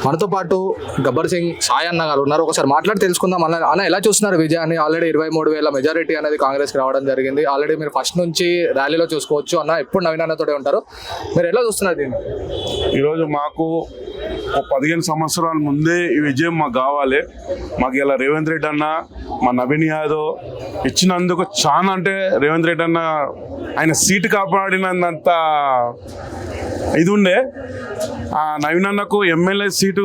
మనతో పాటు గబ్బర్ సింగ్ సాయి అన్న గారు ఉన్నారు. ఒకసారి మాట్లాడి తెలుసుకుందాం. అన్న ఎలా చూస్తున్నారు విజయాన్ని? ఆల్రెడీ 23,000 మెజారిటీ అనేది కాంగ్రెస్కి రావడం జరిగింది. ఆల్రెడీ మీరు ఫస్ట్ నుంచి ర్యాలీలో చూసుకోవచ్చు. అన్న ఎప్పుడు నవీన్ అన్నతోనే ఉంటారు. మీరు ఎలా చూస్తున్నారు దీన్ని? ఈరోజు మాకు 15 సంవత్సరాల ముందే ఈ విజయం మాకు కావాలి. మాకు ఇలా రేవంత్ రెడ్డి అన్న, మా నవీన్ యాదవ్ ఇచ్చినందుకు చాలా, అంటే రేవంత్ రెడ్డి అన్న ఆయన సీటు కాపాడినంత ఇది ఉండే. ఆ నవీన్ అన్నకు ఎమ్మెల్యే సీటు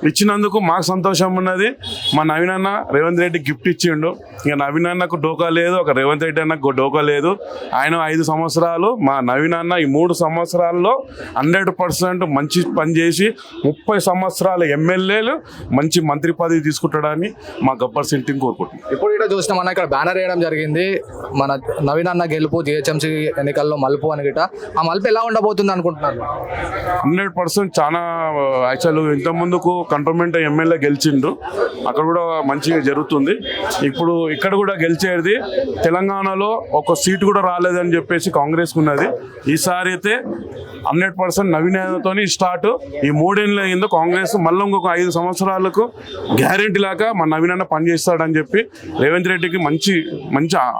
ఇచ్చినందుకు మాకు సంతోషం ఉన్నది. మా నవీన్ అన్న రేవంత్ రెడ్డి గిఫ్ట్ ఇచ్చిండు. ఇక నవీన్ అన్నకు డోకా లేదు, ఒక రేవంత్ రెడ్డి అన్నకు డోకా లేదు. ఆయన 5 సంవత్సరాలు, మా నవీన్ అన్న ఈ 3 సంవత్సరాల్లో 100% మంచి పని చేసి 30 సంవత్సరాల ఎమ్మెల్యేలు మంచి మంత్రి పదవి తీసుకుంటాడని మా గబ్బర్ సింగ్ కోరుకుంటున్నాం. ఇప్పుడు ఇక్కడ చూసినాం అన్న, ఇక్కడ బ్యానర్ వేయడం జరిగింది. మన నవీన్ అన్న గెలుపు, జిహెచ్ఎంసీ ఎన్నికల్లో మలుపు అని గిట. ఆ మలుపు ఎలా ఉండబోతుంది అనుకుంటున్నారు? 100% చాలా. యాక్చువల్ ఇంత ముందుకు కంటోన్మెంట్ ఎమ్మెల్యే గెలిచిండు, అక్కడ కూడా మంచిగా జరుగుతుంది. ఇప్పుడు ఇక్కడ కూడా గెలిచేది. తెలంగాణలో ఒక సీటు కూడా రాలేదని చెప్పేసి కాంగ్రెస్ ఉన్నది. ఈసారి అయితే 100% నవీన్ యాదవ్తో స్టార్ట్. ఈ 3 ఏళ్ళ అయిందో కాంగ్రెస్ మళ్ళీ ఇంకొక 5 సంవత్సరాలకు గ్యారెంటీ లాగా మా నవీన్ అన్న పనిచేస్తాడని చెప్పి రేవంత్ రెడ్డికి మంచి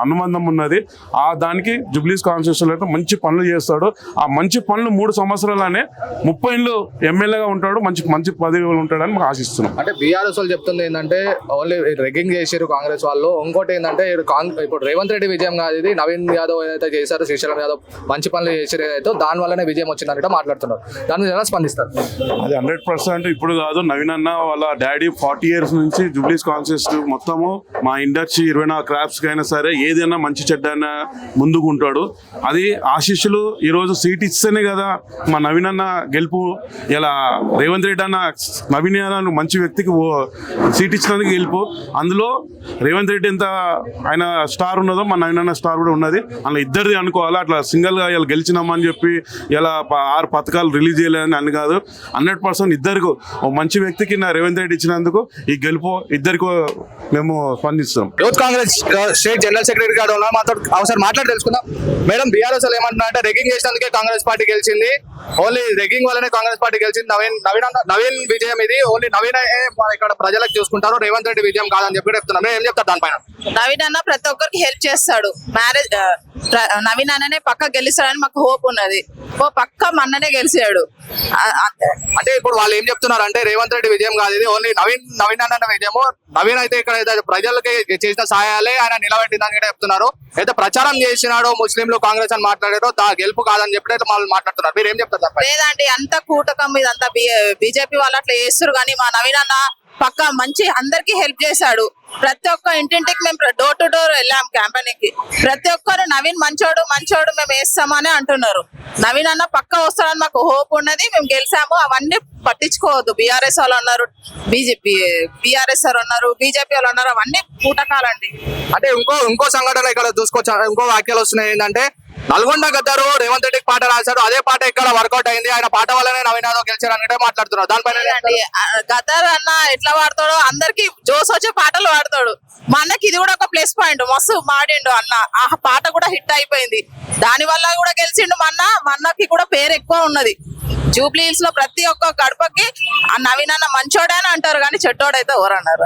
అనుబంధం ఉన్నది. ఆ దానికి జూబ్లీస్ కాన్స్టిట్యూన్సీలో అయితే మంచి పనులు చేస్తాడు. ఆ మంచి పనులు 3 సంవత్సరాలనే 30 ఏళ్ళు ఎమ్మెల్యేగా ఉంటాడు, మంచి పదవిలో ఉంటాడని మాకు ఆశిస్తున్నాం. అంటే బీఆర్ఎస్ వాళ్ళు చెప్తుంది ఏంటంటే ఓన్లీ రెగ్గింగ్ చేసారు కాంగ్రెస్ వాళ్ళు. ఇంకోటి ఏంటంటే ఇప్పుడు రేవంత్ రెడ్డి విజయం కాదు ఇది, నవీన్ యాదవ్ ఏదైతే చేశారో, శ్రీశైలం యాదవ్ మంచి పనులు చేసారు ఏదైతే, దాని వల్లనే విజయం వచ్చిందంటే మాట్లాడుతున్నారు. దాని మీద ఎలా స్పందిస్తారు? అది 100% ఇప్పుడు కాదు. నవీన్ అన్న వాళ్ళ డాడీ 40 years నుంచి జూబ్లీస్ కాన్స్టిట్యూన్సీ మొత్తము మా ఇండస్ట్రీ 24 క్రాప్స్కి అయినా సరే ఏదైనా మంచి చెడ్డ అయినా ముందుకు ఉంటాడు. అది ఆశీస్సులు. ఈరోజు సీట్ ఇస్తేనే కదా మా నవీన్ అన్న గెలుపు. ఇలా రేవంత్ రెడ్డి అన్న నవీన్ యాదవ్ మంచి వ్యక్తికి సీట్ ఇచ్చినందుకు గెలుపు. అందులో రేవంత్ రెడ్డి ఎంత ఆయన స్టార్ ఉన్నదో మా నవీన్ అన్న స్టార్ కూడా ఉన్నది. అందులో ఇద్దరిది అనుకోవాలి. అట్లా సింగిల్గా ఇలా గెలిచినామని చెప్పి ఇలా 6 పథకాలు రిలీజ్ చేయలేదని అని కాదు. 100% ఇద్దరికి మంచి వ్యక్తికి నా రేవంత్ రెడ్డి ఇచ్చినందుకు ఈ గెలుపు ఇద్దరికి మేము స్పందిస్తాం. Youth Congress state general secretary గారు ఉన్నారు, మాతో ఒకసారి మాట్లాడి తెలుసుకుందాం. మేడం, బీఆర్ఎస్ ఏమంటున్నారంటే రెగ్గింగ్ చేసినందుకే కాంగ్రెస్ పార్టీ గెలిచింది, ఓన్లీ రెగ్గింగ్ వల్లనే కాంగ్రెస్ పార్టీ గెలిచింది, నవీన్ విజయం ఇది, ఓన్లీ నవీన్ ఇక్కడ ప్రజలకు చూసుకుంటారు, రేవంత్ రెడ్డి విజయం కాదని చెప్పి చెప్తున్నారు. ఏం చెప్తారు దానిపైన? నవీన్ అన్న ప్రతి ఒక్కరికి హెల్ప్ చేస్తాడు. మ్యారేజ్ నవీన్ అన్ననే పక్క గెలుస్తాడని మాకు హోప్ ఉన్నది. పక్క మన్ననే గెలిచాడు. అంటే ఇప్పుడు వాళ్ళు ఏం చెప్తున్నారు అంటే రేవంత్ రెడ్డి విజయం కాదు ఇది, ఓన్లీ నవీన్ అన్న విజయము. నవీన్ అయితే ఇక్కడ ప్రజలకి చేసిన సహాయాలే ఆయన నిలబెట్టిందని కూడా చెప్తున్నారు. అయితే ప్రచారం చేసినాడు ముస్లింలు కాంగ్రెస్ అని మాట్లాడారో గెలుపు కాదని చెప్పి అయితే వాళ్ళు మాట్లాడుతున్నారు. మీరు ఏం చెప్తారు? లేదండి, అంత కూటకం ఇదంతా బీజేపీ వాళ్ళు అట్లా చేస్తారు. కానీ మా నవీన్ అన్న పక్క మంచి అందరికి హెల్ప్ చేశాడు. ప్రతి ఒక్క ఇంటింటికి మేము డోర్ టు డోర్ వెళ్ళాం క్యాంపెయినింగ్. ప్రతి ఒక్కరు నవీన్ మంచోడు మేము వేస్తామని అంటున్నారు. నవీన్ అన్న పక్క వస్తాడని మాకు హోప్ ఉన్నది. మేము గెలిచాము. అవన్నీ పట్టించుకోవద్దు. బీఆర్ఎస్ వాళ్ళు ఉన్నారు, బీఆర్ఎస్ వాళ్ళు ఉన్నారు, బీజేపీ వాళ్ళు ఉన్నారు, అవన్నీ కూటకాలండి. అంటే ఇంకో సంఘటన ఇక్కడ చూసుకోవచ్చు. ఇంకో వాక్యాలు వస్తున్నాయి ఏంటంటే, నల్గొండ గద్దరు రేవంత్ రెడ్డికి పాట రాశాడు, అదే పాట ఇక్కడ వర్కౌట్ అయింది, ఆయన పాట వల్లనే నవీన్ యాదవ్ గెలిచారు అంటే మాట్లాడుతున్నారు. దానిపైన గద్దర్ అన్న ఎట్లా వాడతాడో అందరికి జోస్ వచ్చే పాటలు వాడతాడు. మా అన్నకి ఇది కూడా ఒక ప్లస్ పాయింట్. మస్తు మాడిండు అన్న, ఆ పాట కూడా హిట్ అయిపోయింది. దాని వల్ల కూడా గెలిచిండు. మా అన్నకి కూడా పేరు ఎక్కువ ఉన్నది. జూబ్లీ హిల్స్ లో ప్రతి ఒక్క గడపకి ఆ నవీన్ అన్న మంచోడే అని అంటారు, కానీ చెడ్డోడైతే ఎవరన్నారు.